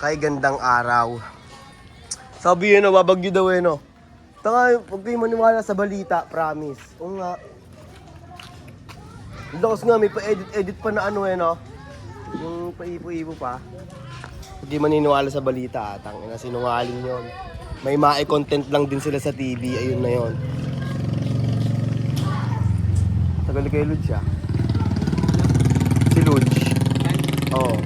Kay gandang araw. Sabi yun, babagyo daw eh, no? Taka, huwag kayo maniwala sa balita, promise. Oo nga. Lakas nga, may pa-edit pa na ano eh, no? Yung paipo-ipo pa. Hindi maniniwala sa balita, atang ina, sinungaling yun. May mae-content lang din sila sa TV, ayun na yun. Tagal kay Ludge siya. Si Ludge. Oo.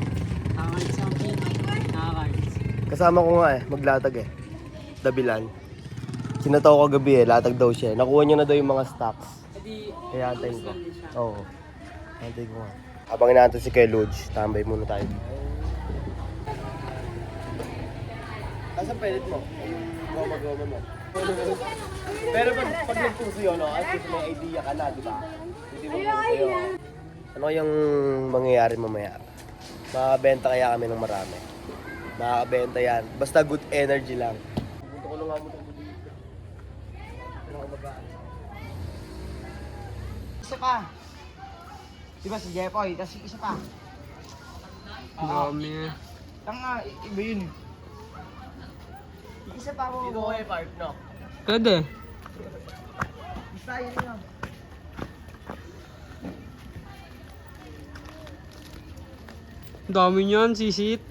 Kasama ko nga eh, maglatag eh. Dabilan. Sinataw ko kagabi eh, latag daw siya. Nakuha niya na daw yung mga stocks. Kaya antayin ko. Oo. Antayin ko nga. Habang inaantay si Kuya Ludge, tambay muna tayo. Asan pelet mo? Goma mo. Pero pag nagpuso yun, no? At least may idea ka na, di ba? Hindi mo sa'yo. Ano yung mangyayari mamaya? Makakabenta kaya kami ng marami. Makakabenta yan. Basta good energy lang. Punta ko lang nga mo dito. Ano ako magaan? Isa pa. Diba si Jepoy, tapos isa pa. Dami. Tanga, iba yun. Isa pa ako. Dito ko kayo park, no? Pwede. Basta yun lang. Dami niyan, sisit.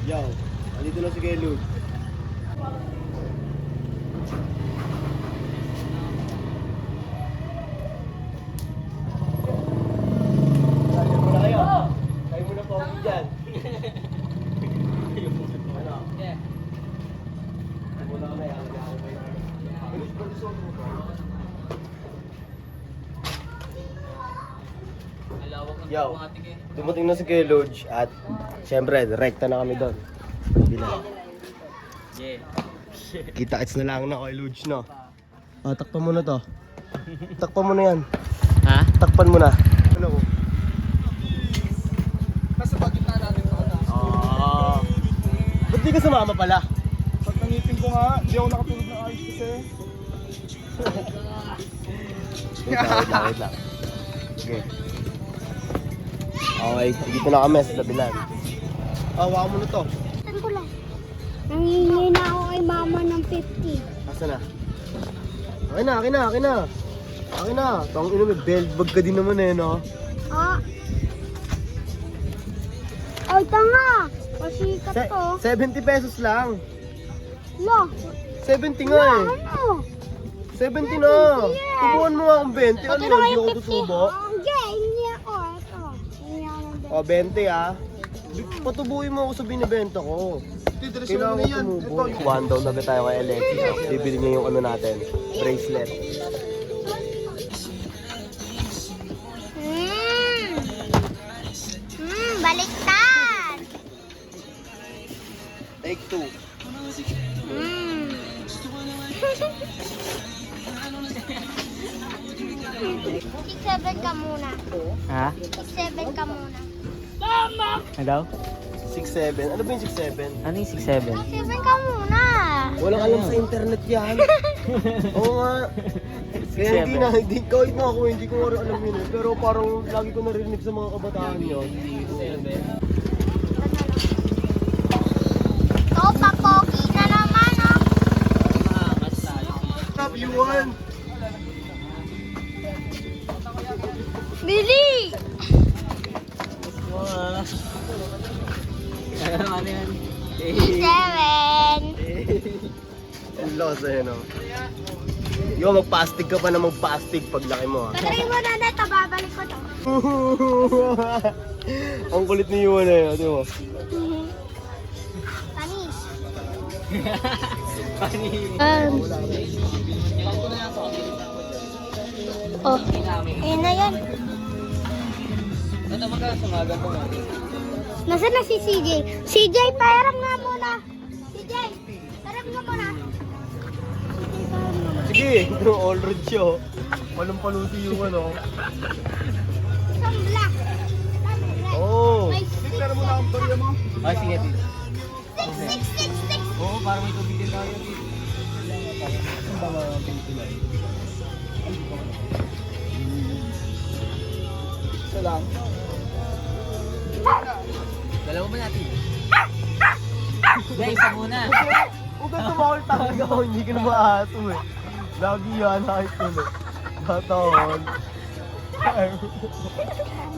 Yo, andito na si Kuya Ludge. Lagyan mo na kayo. Kayo muna po ako dyan. Ano? Yeah. Muna kami, Yo, dumating na si Kuya Ludge at syempre, direkta na kami doon. Bila. Yeah. Kita-kits na lang na kay Ludge, no? Ah, takpan mo na to. Takpan mo na yan. Ha? Takpan mo na. Ano? Nasa pagkita natin ito na. Ah. Ba't di ka sumama pala? Pag nangipin ko nga, hindi ako nakatulog ng ayos kasi. Wait lang. Okay. Okay, dito na kami sa Dabilan. Hawakan mo na to. Saan ko lang? Nangingi na ako kay mama ng 50. Asa na? Akin na, akin na, akin na. Akin na. Tang ino, may belt bag ka din naman eh, no? Ah. Ay, tanga. Pasikat Se- to. 70 pesos lang. Lo. 70 nga eh. Ano? 70 na. Tubuan mo nga akong 20. Ano Ito yun? na Hindi kayo ako 50. tutubo. Hindi, hindi ako. Ito. Hindi ako ng O, 20 ah. Patubuhin mo ako sa binibenta ko. Kailangan ko tumubo. One down agad tayo kay Alexis. Bibili niya yung ano natin. Bracelet. Baliktad. Take 2. Hmm. 6-7 ka muna. Ha? 6-7 ka muna. Hello? 6-7. Ano ba yung 6-7? Ano yung 6-7? 6-7 ka muna. Walang alam sa internet yan. Oo nga. Kaya hindi kahit nga ako, hindi ko nga alam yun eh. Pero parang lagi ko narinig sa mga kabataan yun. 6-7. Oh, papogi na naman, oh. Top you want? Billy! Ano yan? 7. Ang loss eh, no? Yo, magpastig ka pa na magpastig paglaki mo, ha? Patry mo na ito, babalik ko to. Ang kulit ni Yuan eh, di mo? Panis. Oh, ayun na yan. Ito magkano sa mga ganito natin? Nasaan na si CJ? CJ, pahiram nga muna. CJ, pahiram nga muna. Sige, all red siya. Palong-palusi yung ano. Isang black. Oh. May six. Ay, sige. Six. Oo, parang may tubig din tayo. Isa lang. Dalawa ba natin? Guys, isa muna. Huwag kang tumawal talaga ako, hindi ka na maaso eh. Lagi yan, nakit ko eh. Tatawan.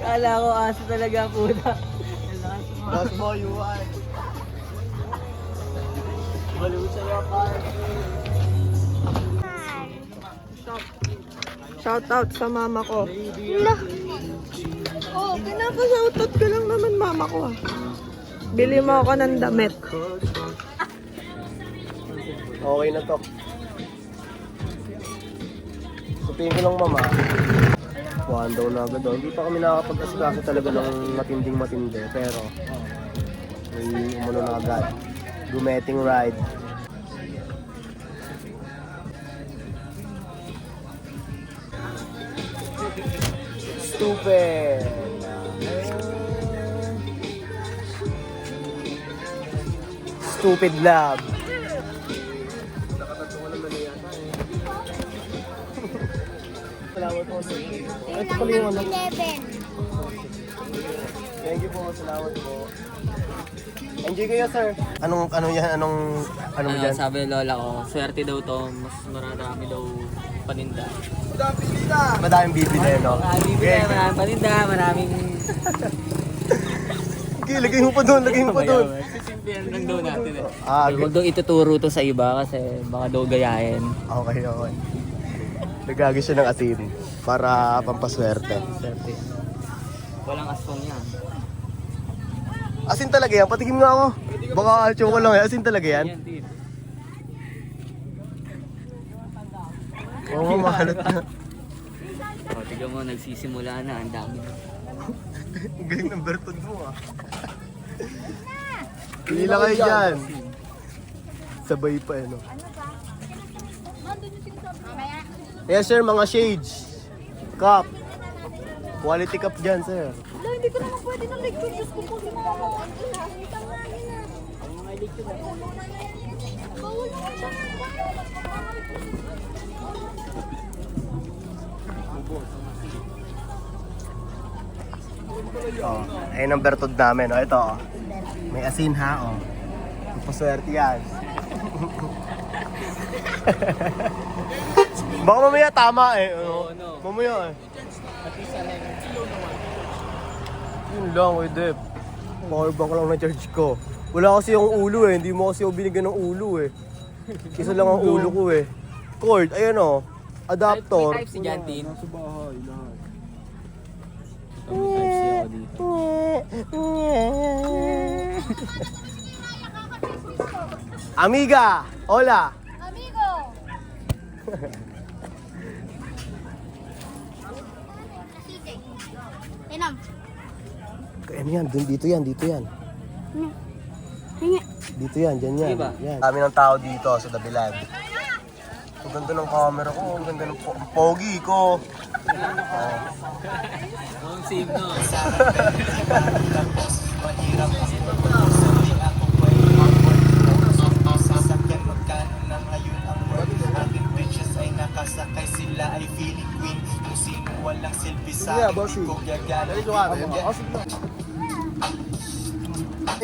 Kala ko aso talaga puna. That's mo, UI. Baliw sa'yo, Carl. Shout out sa mama ko. Wala. Oh, pinapashoutout ko lang naman mama ko ah. Bili mo ako ng damit. Okay na to. Sabihin ko lang mama. Buwan daw na agad doon. Hindi pa kami nakakapag-asikaso talaga ng matinding-matindi. Pero, may umano na agad. Dumeting ride. Stupid! Stupid love. Nakatatungan naman na yata eh. Salamat po sir. Ito pala yung ano. 11. Thank you po, salamat po. Enjoy kayo sir. Ano yan? Ano mo dyan? Sabi ng lola ko, swerte daw to, mas marami daw paninda. Madaming bibili, no? Maraming paninda, maraming... Okay, lagay mo pa doon, lagay mo pa doon. Sisimplihan lang daw natin eh. Good. Huwag daw ituturo to sa iba kasi baka daw gayahin. Okay. Nagagi siya ng asin para pampaswerte. Swerte. Walang aswang yan. Asin talaga yan, patigim nga ako. Baka choco lang eh, asin talaga yan. Yan, din. Oo, mahalat na. O, tignan mo, nagsisimula na, ang dami. Ang galing ng Bertod mo ah. Pili lang kayo dyan. Sabay pa eh, no? Yes sir, mga shades. Cup. Quality cup dyan sir. Wala, hindi ko naman pwede ng lecture. Diyos ko po, ginawa ko. Tangangin na. Bawal naman siya. Oh, ayun ang Bertod namin. Oh, ito oh. May asin ha oh. Paswerte yan. Baka mamaya tama eh. Ano? Mamaya eh. Yun lang, Dep. Power bank lang na charge ko. Wala kasi yung ulo eh. Hindi mo kasi ako binigyan ng ulo eh. Isa lang ang ulo ko eh. Cord, ayan o. Adapter. May type si Jantin. Nasa bahay, lahat. May type si ako dito. Amiga! Hola! Amigo! Tinam. Ano yan? Dito yan. Dito yan, dyan yan. Diba? Yan. Dami ng tao dito sa Dabilag. Ang ganda ng camera ko, ang ganda ng pogi ko. Ang save no. Nakasakay sila ay feeling queen. Kung sino walang silbi sa Yeah, akin, bossy. di ko gagana.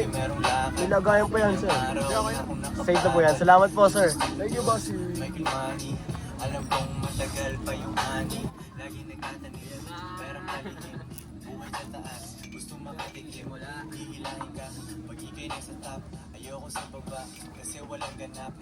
Merong lakad. Nilagayan pa yan, sir. Araw na akong Save na po yan. Salamat po, sir. Thank you, bossy. Michael Money. Alam kong matagal pa yung ani. Lagi nagtatanong, pero maligin. Buhay sa taas, gusto makatikim. Hihilahin ka, pag ikay nasa top. Ayoko sa baba, kasi walang ganap.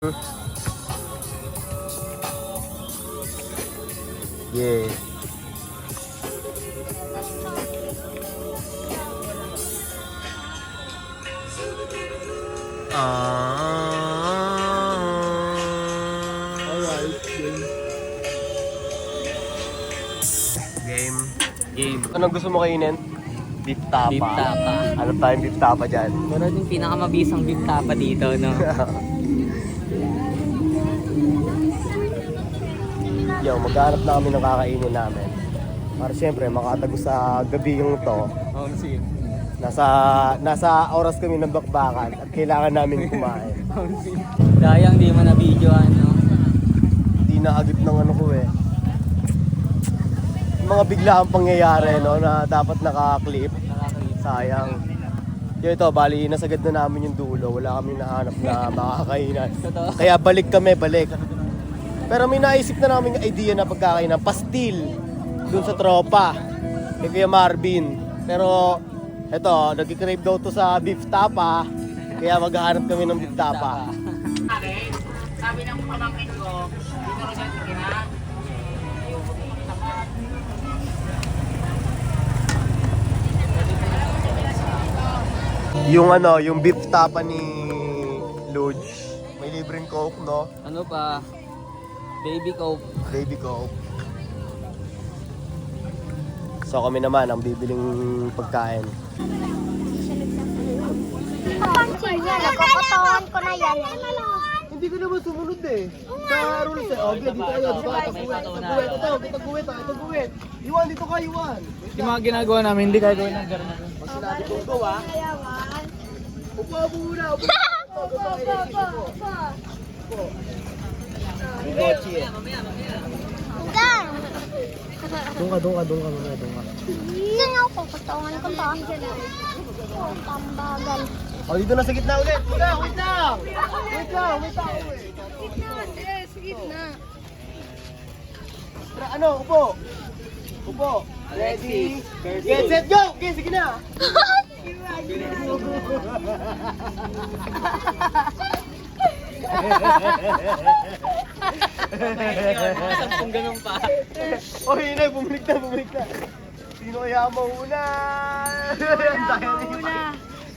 Yeah. Alright, game. Game. Anong gusto mo kainin? Beef tapa. Beef tapa. Ano tayong beef tapa dyan? Pero yung pinakamabisang beef tapa dito, no? Yo, maghanap na kami ng kakainin namin. Para siyempre, makatago sa gabi yung to. Oh, sim. Nasa oras kami ng bakbakan at kailangan namin kumain. Dayang di mo na video, ano? Hindi na agip ng ano ko eh. Mga biglaang pangyayari, no, na dapat naka-clip. Sayang. Yo, ito, bali, nasagad na namin yung dulo. Wala kaming nahanap na makakainan. Kaya balik kami, balik. Pero may naisip na namin idea na pagkakainan. Pastil. Dun sa tropa. Kay Kuya Marvin. Pero, ito, nag-crave daw to sa beef tapa. Kaya maghahanap kami ng beef tapa. Sabi ng pamangkin ko, dito ko siya tingin. Yung ano, yung beef tapa ni Luge. May libreng coke, no? Ano pa? Baby coke. Baby coke. So kami naman ang bibiling pagkain. Nakokotawan ko na yan. Hindi ko naman sumunod eh. Sa rules eh. Okay, dito kayo. Ito guwit. Iwan, dito ka, Iwan. Yung mga ginagawa namin, hindi kaya gawin ng gano'n. Pag sinabi ko ito ah. Upo muna. Upo. Hanggang. Doon ka. Saan ako kukutawan ko ba? Oh, tambagan. Oh, dito na sa gitna ulit. Wait lang. Ano, upo. Ready, get set, go! Okay, sige na. Sampung ganun pa. Oh, yun na, bumalik na. Sino kaya mauna?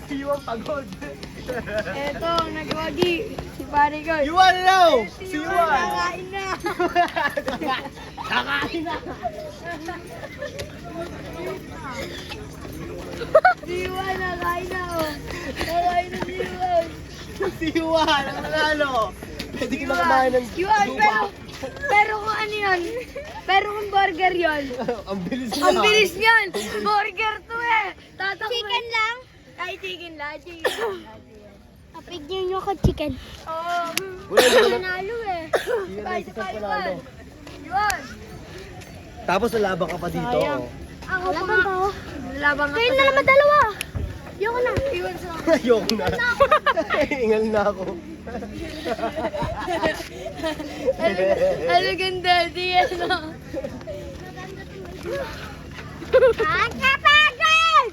Si Iwan pagod. Eto, nagwagi. Si pare ko. Iwan now! Si Iwan! Kakain na. Kakain na! Si Iwan, nakain na. Oh. Nakain na si Iwan. Si Iwan! Ang nanalo! Pwede ka na kumain ng Iwan, pero kung ano yun? Pero kung burger yun. Ang bilis niya! Ang bilis niyan. Burger to eh. Tatakbo. Chicken lang? Ay, chicken lang. Kapigyan nyo ako chicken. Oo. Wala na Nanalo eh. Sabay, Iwan. Iwan. Tapos nalaban ka pa dito. Ako laban pa ako. Labang Kayo na naman dalawa. Yoko na. Iwan sa Ayoko na. Ingal na ako. ano ganda, di ano. Ang kapagod!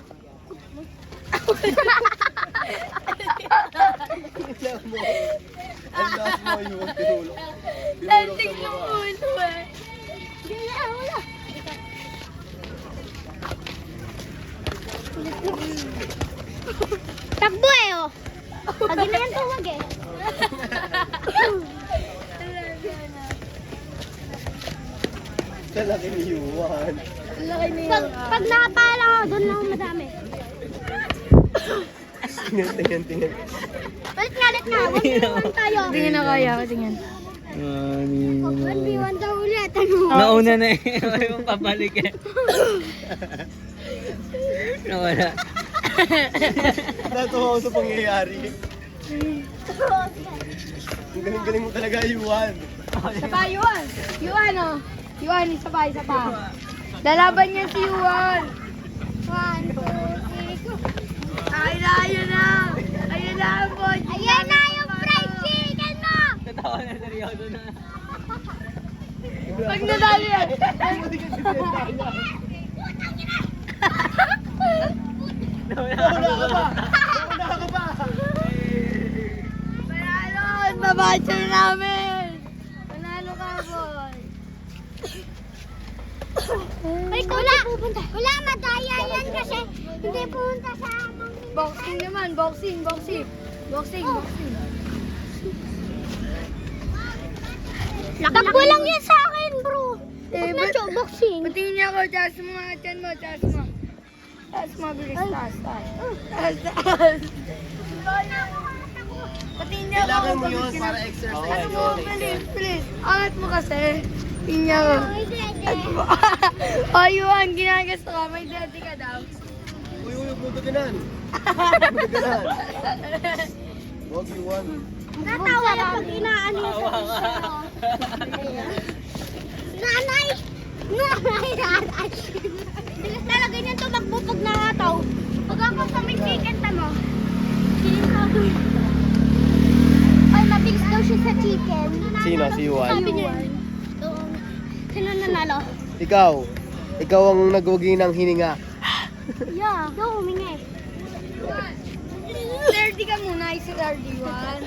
Ang last mo yung tinulog. Lantik ng ulo eh. Wala. Takbo eh oh. Pag yun na yan tuwag eh. Sa laki ni Yuan. Pag nakapala ako, doon lang madami. Tingnan. Balik nga. 1v1 tayo. Tingin na kaya ako, tingin. 1v1 daw ulit. Ano? Nauna na eh. Yung pabalik eh. Nawala. Natuwa ako sa pangyayari. Ang galing-galing mo talaga, Yuan. Isa pa, Yuan. Yuan oh. Yuan, isa pa. Lalaban niya si Yuan. 1, 2, 3. Ayun na. Ayun na ang boy. Ayan na yung fried chicken mo! Natawa na seryoso na. Pag nadali yan. Wala ka ba? Panalo, mabacho na namin! Panalo ka, boy! Ay, wala madaya yan kasi hindi pumunta sa boxing naman, boxing. Takbo lang yan sa akin, bro. Huwag na boxing. Patingin niya ako, taas mo nga, tiyan mo, taas mo. Taas mo, bilis, taas. Patingin niya ako. Kailangan mo yun para exercise. Ano mo, please. Angat mo kasi. Tingin niya ako. Ayun, ginagasto ka. May daddy ka daw. Uy, buto ganan. Buto ganan. Wag you want. Natawa na pag inaano sa Nanay! Bilis talaga niyan tumakbo pag nakataw. Pag ako sa may chicken, tamo. Ay, mabilis daw siya sa chicken. Sino? Si Juan? Sabi niya. Sino nanalo? Ikaw ang nagwagi ng hininga. Yeah. Ikaw humingi. 30 ka muna, isa 31.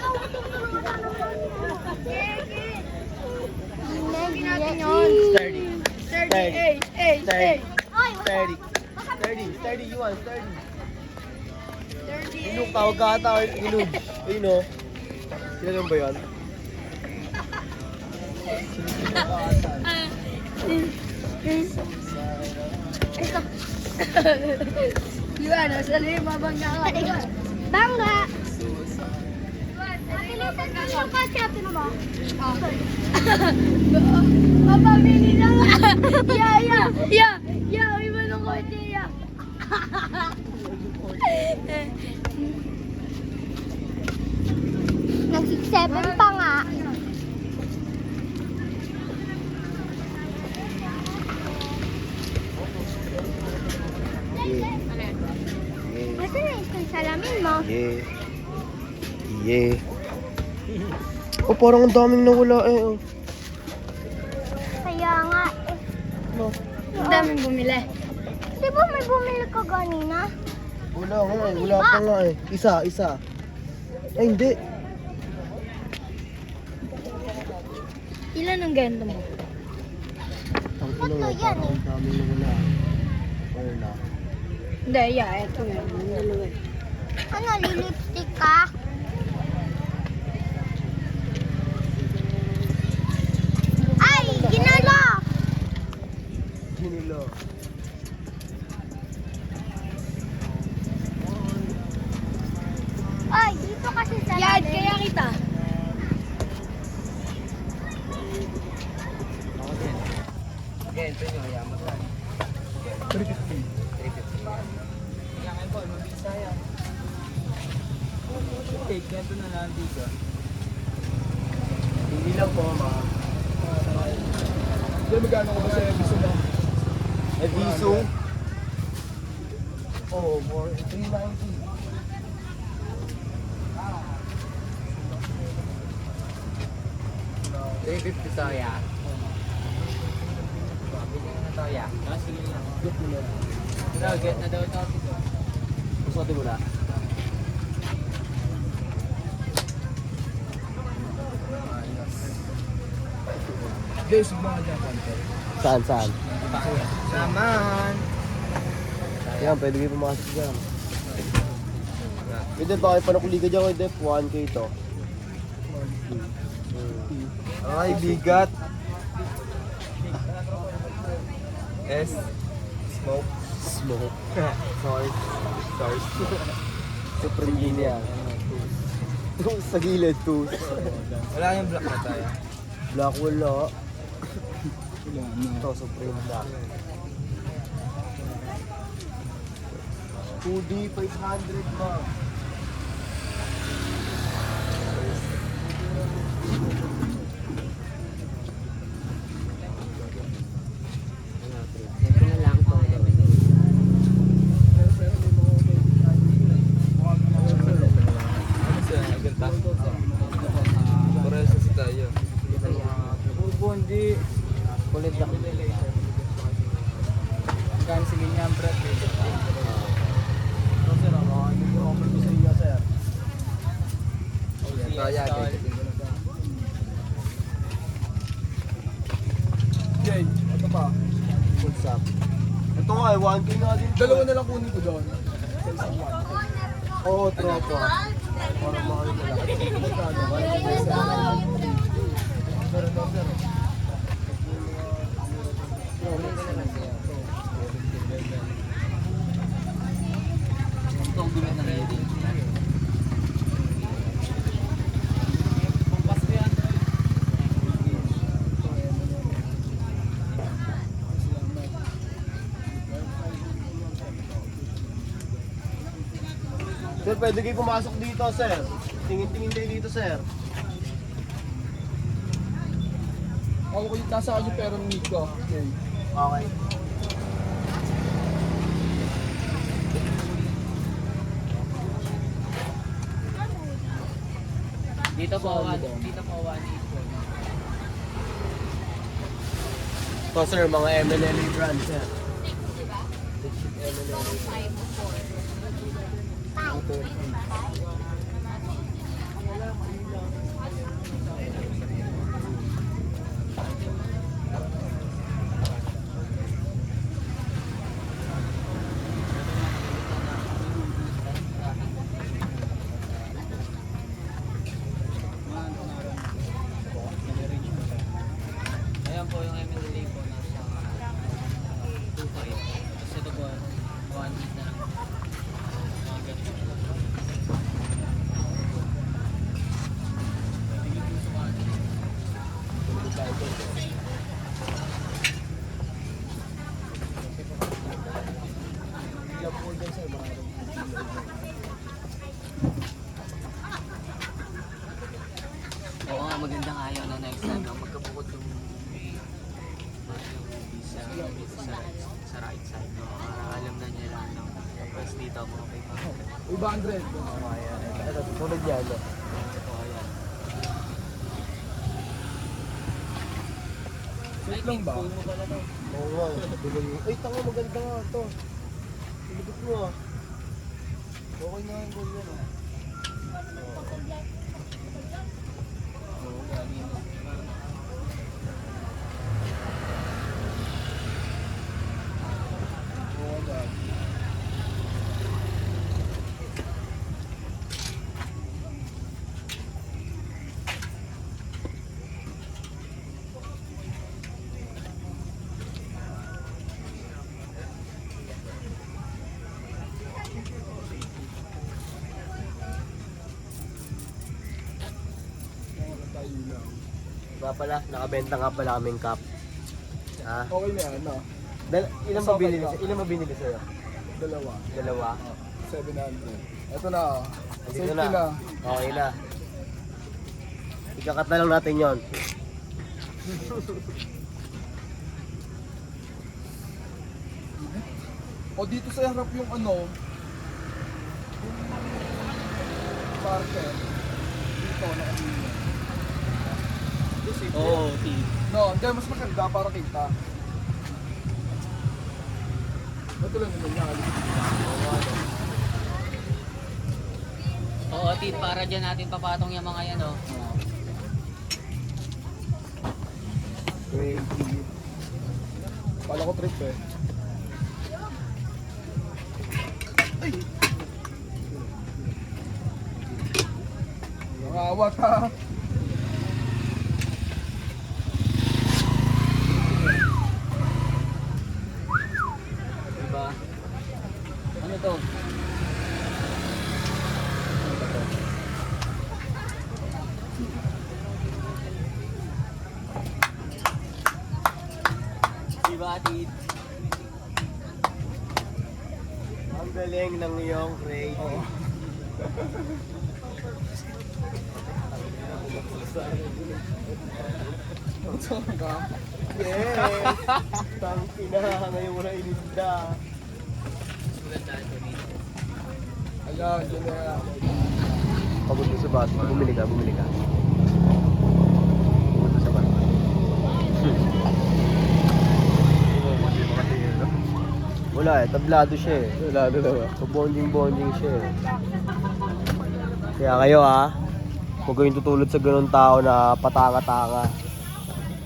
Hindi natin yun. 30. 38. 30, Juan, 30. 38. Ilog ka, huwag ka ata. Ilog. Ayun o. Sila ba yun? Yun, nasa lima bang nakakaliwa? Bangga! Pilitan ka yung kasi atin mo. Mapamili na nga. Yeah, iba nung kotse, yeah. Nag-6-7 pa nga. Asa na yung salamin mo? Yeah. Oh, parang ang daming nawala eh. Oh. Kaya nga Ang daming bumili. Di ba may bumili ka kanina? Wala nga eh. Wala pa nga eh. Isa. Ay, hindi. Ilan ang ganda mo? Ang ino nga, parang ang daming nawala. Wala. Hindi, yeah, eto yun. Ang dalawa. Ano, lilipstick ka? Ay, ginalo! Ginilo. Ay, dito kasi sa Yad, lalim. kaya kita. Hindi lang po, ma. Magkano ko ba sa Eviso ba? Eviso? Oh, more. 390. 350 soya. Bigyan na soya. Sige lang. Get mo na. Ito, get na daw ito. Pusotin mo na. Saan? Naman. Yan, pwede kayo pumasok dyan. Pwede ba kayo panukuli ka dyan kay Def? 1K to. Ay, bigat. S. Smoke. Smoke. Sorry. Supreme linya. Sa gilid, tooth. Wala yung black na tayo. Black wala. Ito, Supreme Black. 2D, 500 ba? Ito na lang ito. Ano siya? Aganta? Parehas sa tayo. Bundi. Kulit lang. Kan sige niya, brad. ko doon. Sa isang one. Oo, tropa. Parang mahal mo lang. Magkano? 1.7. Pero no, sir. Ito ang gulo na ready. Sir, pwede kayo pumasok dito, sir. Tingin-tingin kayo dito, sir. Ako ko yung nasa kanya pero Nico. Okay. Okay. Dito po, dito po 1.8 po. Ito, sir, mga MNLA brand, sir. Ayan po yung MLA po nasa 2.5. Tapos ito po 1.8 na lang. Mga ganito. Oo nga, maganda nga yun na next time. Magkabukod yung sa right side. No? Para alam na niya lang. No? Tapos dito, mga 500. 500. Ito, tulad yan, no? Ito, ayan. Wait lang ba? Full mo pala to. Oo nga, ay, tanga, maganda nga ito. Silipit mo, ah. Okay nga yung goal yan, ah. Oo, galing. Oo ba? Nga pala, nakabenta nga pala kaming cup. Ha? Okay na yan, no? Ilan ba binili sa'yo? Ilan ba binili sa'yo? Dalawa. Dalawa? 700. Ito na, oh. Andito Safety na. na. Okay na. Ikakat na lang natin yon. O dito sa harap yung ano, parte. Dito, nakalimutan. Oo, team. No, hindi, mas maganda para kita. Ito lang naman yan. Oo, team. Para dyan natin papatong yung mga yan, oh. Pala ko trip eh. Ay! Nakawat ha! Diba? Ano to? Diba, Tid? Ang galing ng iyong rate. Oo. Saan ka? Yes! Tangina, ngayon mo na ininda. Ayan, dyan na yan. Pagod mo sa bata, bumili ka, bumili ka. Pagod mo sa bata. Wala eh, tablado siya eh. Lalo na ba? Bonding-bonding siya eh. Kaya kayo huwag kayong tutulad sa ganun tao na patanga-tanga.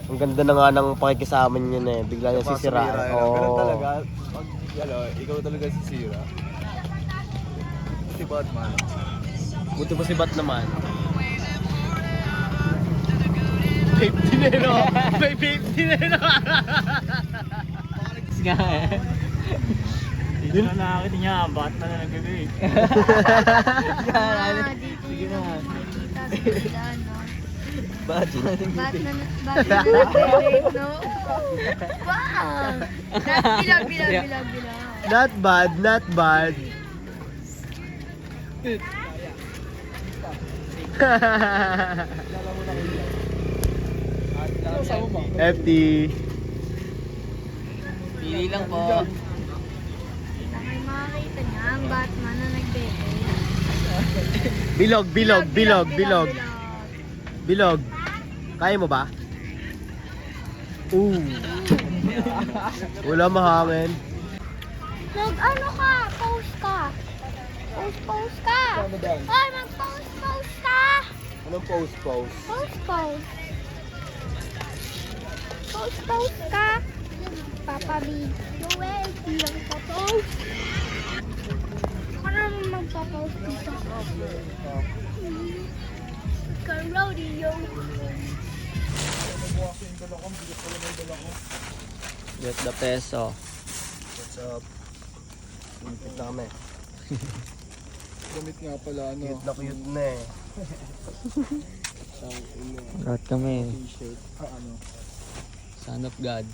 Ang ganda na nga ng pakikisama niyo na eh. Bigla niya sisiraan. Ganun talaga. Ikaw talaga si Sira. Si Batman. Buti pa si Bat naman. Vape dinero! May vape dinero! Nga eh. Dito na nakakita niya, Batman na nagabi. Sige na. Batman. Batman no? Wow! Bilang. Not bad, not bad. FT. Pili lang po. May makakita niya ang Batman na nagbebe. Bilog. Kaya mo ba? Wala mahangin. Ano ka? Post ka. Post ka. Ay, mag-post ka. Anong post? Post ka. Papabidyo eh. Bilang ka post. Ano naman magpa-post dito? Rodeo. Get the peso. What's up? Cute na kami. Gamit nga pala, ano, Cute na eh. Rat kami. t-shirt. Ano. Son of God.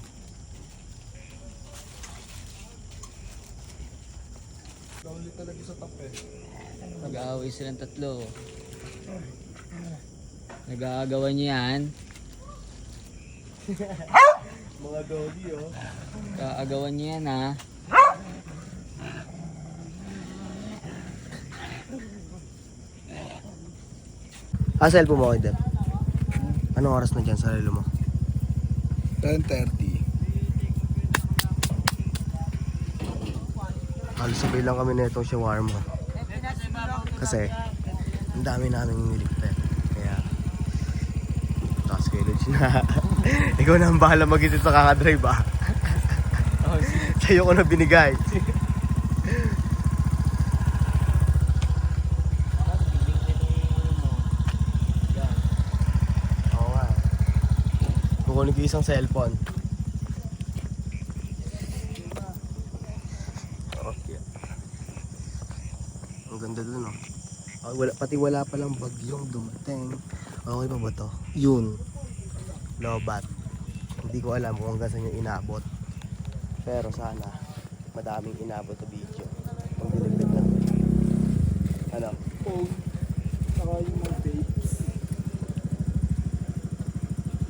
Lonely talaga sa top eh. Mag-aaway silang tatlo. Nag-aagawan niyo yan. Mga doggy oh. Nag-aagawan niyo yan ha. Cellphone mo kayo, Dep. Anong oras na dyan sa relo mo? 10:30. Halos sabay lang kami na itong shawarma. Kasi, ang dami naming niligpit. Kaya, taas kayo na. Ikaw na ang bahala mag-isip sa kakadrive ah. Sa'yo ko na binigay. Oo nga. Kukunin ko isang cellphone. Okay. Ang ganda dun oh. Pati wala palang bagyong dumating. Okay pa ba to? Yun. Lobat. Hindi ko alam kung hanggang saan yung inabot. Pero sana madaming inabot na video. Pag dilipid na. Ano? Phone. Saka yung mga babes.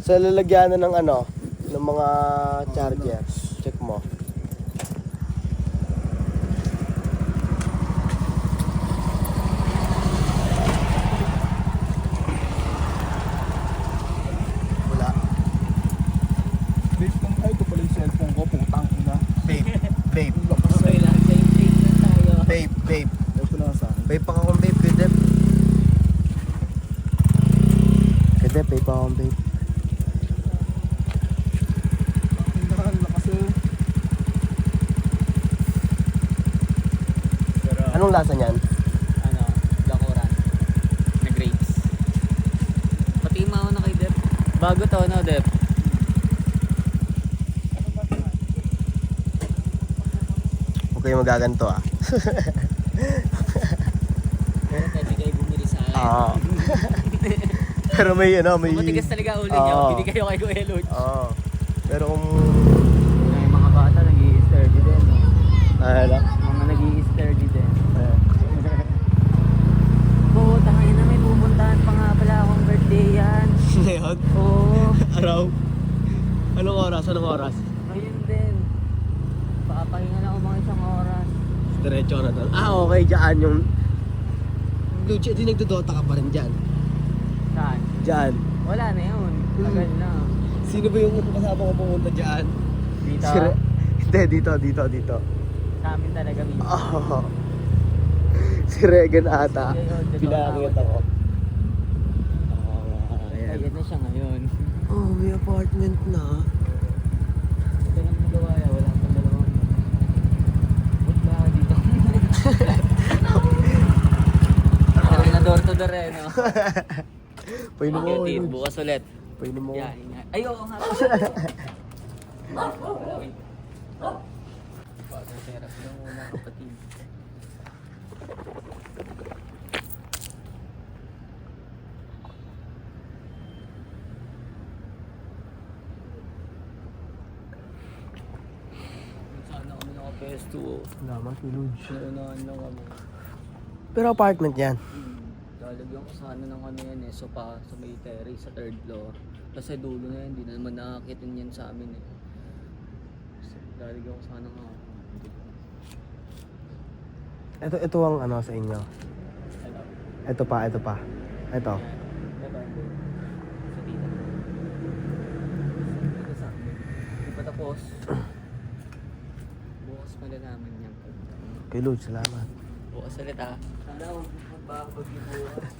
Sa lalagyanan ng ano? Ng mga charger. Check mo. Wala. Babe, ay, ito pala yung cellphone ko. Putang ina. Babe. Okay lang, same place na tayo. Babe. Ito na sa akin. Babe pa ka kung babe. Kedep. Babe pa akong babe. Tingnan na kasi. Anong lasa niyan? Ano, bakuran. Na grapes. Pati mao na kay Dep. Bago to, no, Dep? Huwag kayo magaganto ah. Pero pwede kayo bumili sa akin. Oo. Pero may ano, may... Matigas talaga ulo niya. Oo. Hindi kayo kay Kuya Lodge. Oo. Pero kung... Yung mga bata nag-i-sturdy din. No? Ano? Mga nag-i-sturdy din. Puta, ngayon na may pupuntahan pa nga pala akong birthday yan. Ngayon? Oo. Araw? Anong oras? Ngayon din. Papahinga na ako mga isang oras. Diretso na doon. Okay, dyan yung... Lucia, di nagdodota ka pa rin dyan. Saan? Dyan. Wala na yun. Tagal na. Sino ba yung kasama ko pumunta dyan? Dito? Hindi, dito. Sa amin talaga minsan. Oo. Si Regan ata. Pinakakita ko. Ayan na siya ngayon. Oh, may apartment na. Ito lang magawa yan. Wala pang dalawang. Parang na door to door eh, no? Painom mo. Okay, bukas ulit. Painom mo. Yeah, ingat. Ay, oo nga. Wait. Pag-therapy lang muna, kapatid. Sana kami naka-pesto. Salamat, Luge. Naunahan lang kami. Pero apartment yan. Lalagyan ko sana ng ano yan eh, sopa sa may terrace sa third floor. Kasi dulo na yan, hindi na naman nakakitin yan sa amin eh. So, lalagyan ko sana nga. Ito ang ano sa inyo. Ano? Ito pa. Ito. Ito. Sa tita. Ito sa amin. Hindi pa tapos. Bukas malalaman niya. Kay Luge, salamat. Bukas ulit ah. Sana huwag magbabag yung bukas.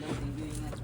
Thank you, ingat.